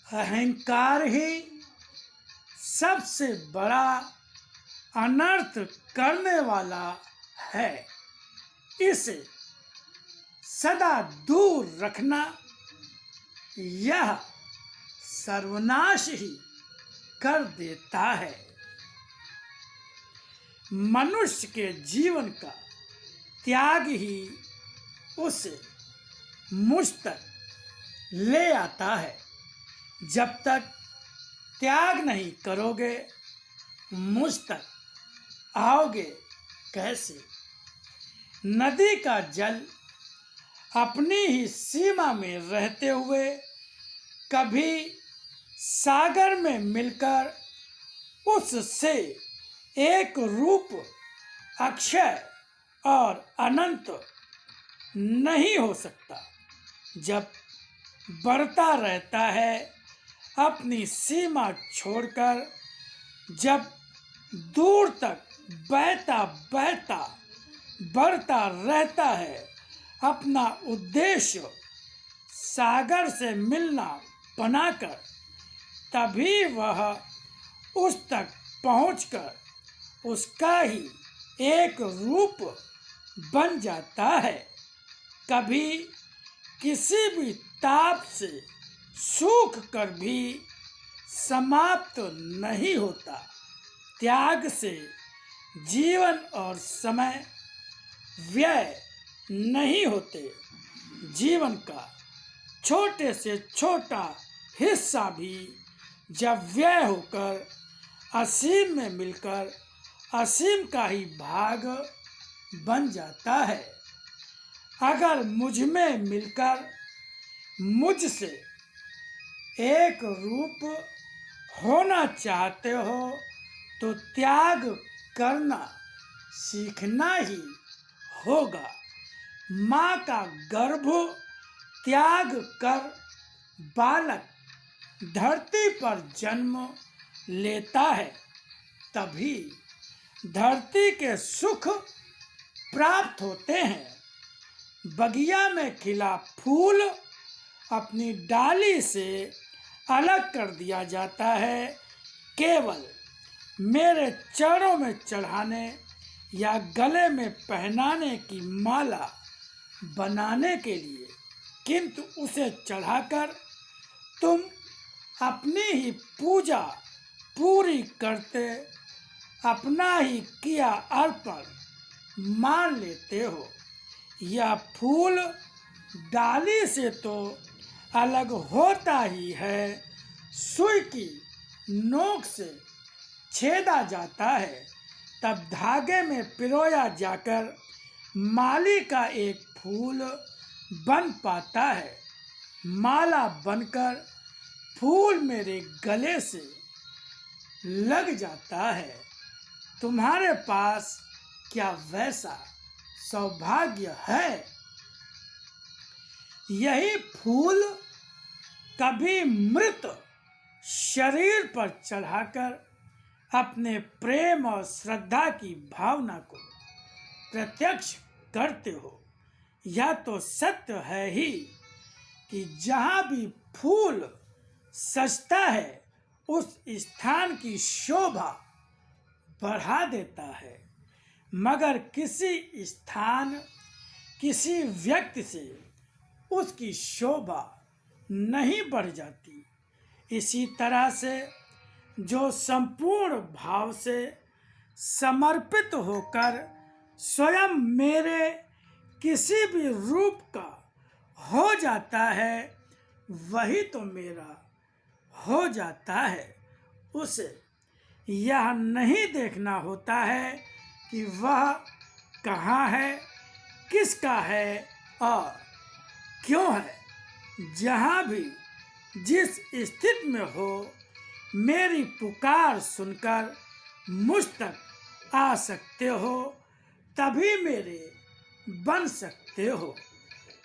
अहंकार ही सबसे बड़ा अनर्थ करने वाला है। इसे सदा दूर रखना यह सर्वनाश ही कर देता है। मनुष्य के जीवन का त्याग ही उसे मुझ तक ले आता है। जब तक त्याग नहीं करोगे मुझ तक आओगे कैसे? नदी का जल अपनी ही सीमा में रहते हुए कभी सागर में मिलकर उससे एक रूप अक्षय और अनंत नहीं हो सकता। जब बढ़ता रहता है अपनी सीमा छोड़कर, जब दूर तक बहता बहता बढ़ता रहता है, अपना उद्देश्य सागर से मिलना बनाकर, तभी वह उस तक पहुंचकर उसका ही एक रूप बन जाता है। कभी किसी भी ताप से सूख कर भी समाप्त नहीं होता। त्याग से जीवन और समय व्यय नहीं होते। जीवन का छोटे से छोटा हिस्सा भी जब व्यय होकर असीम में मिलकर असीम का ही भाग बन जाता है। अगर मुझ में मिलकर मुझसे एक रूप होना चाहते हो तो त्याग करना सीखना ही होगा। माँ का गर्भ त्याग कर बालक धरती पर जन्म लेता है, तभी धरती के सुख प्राप्त होते हैं। बगिया में खिला फूल अपनी डाली से अलग कर दिया जाता है केवल मेरे चरणों में चढ़ाने या गले में पहनाने की माला बनाने के लिए, किंतु उसे चढ़ाकर तुम अपनी ही पूजा पूरी करते अपना ही किया अर्पण मान लेते हो। यह फूल डाली से तो अलग होता ही है, सुई की नोक से छेदा जाता है, तब धागे में पिरोया जाकर माली का एक फूल बन पाता है। माला बनकर फूल मेरे गले से लग जाता है। तुम्हारे पास क्या वैसा सौभाग्य है? यही फूल कभी मृत शरीर पर चढ़ाकर अपने प्रेम और श्रद्धा की भावना को प्रत्यक्ष करते हो। यह तो सत्य है ही कि जहाँ भी फूल सजता है उस स्थान की शोभा बढ़ा देता है, मगर किसी स्थान किसी व्यक्ति से उसकी शोभा नहीं बढ़ जाती। इसी तरह से जो संपूर्ण भाव से समर्पित होकर स्वयं मेरे किसी भी रूप का हो जाता है, वही तो मेरा हो जाता है। उसे यह नहीं देखना होता है कि वह कहाँ है, किसका है और क्यों है। जहाँ भी जिस स्थिति में हो, मेरी पुकार सुनकर मुझ तक आ सकते हो, तभी मेरे बन सकते हो।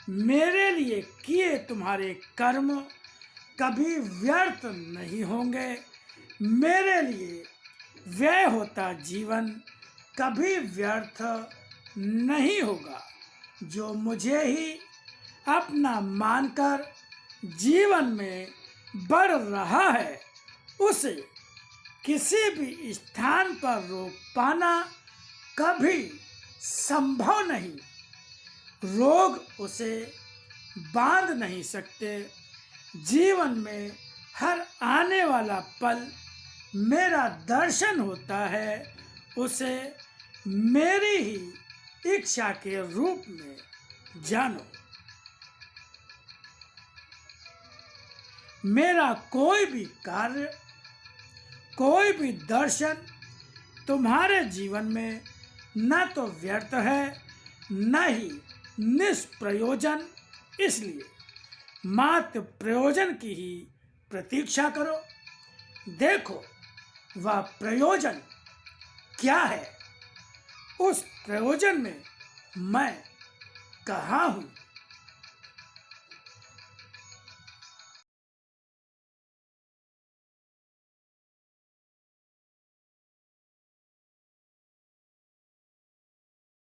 मेरे लिए किए तुम्हारे कर्म कभी व्यर्थ नहीं होंगे। मेरे लिए व्यय होता जीवन कभी व्यर्थ नहीं होगा। जो मुझे ही अपना मानकर जीवन में बढ़ रहा है उसे किसी भी स्थान पर रोक पाना कभी संभव नहीं। रोग उसे बांध नहीं सकते। जीवन में हर आने वाला पल मेरा दर्शन होता है। उसे मेरी ही इच्छा के रूप में जानो। मेरा कोई भी कार्य, कोई भी दर्शन तुम्हारे जीवन में न तो व्यर्थ है न ही निष्प्रयोजन। इसलिए मात्र प्रयोजन की ही प्रतीक्षा करो। देखो वह प्रयोजन क्या है। उस प्रयोजन में मैं कहाँ हूँ।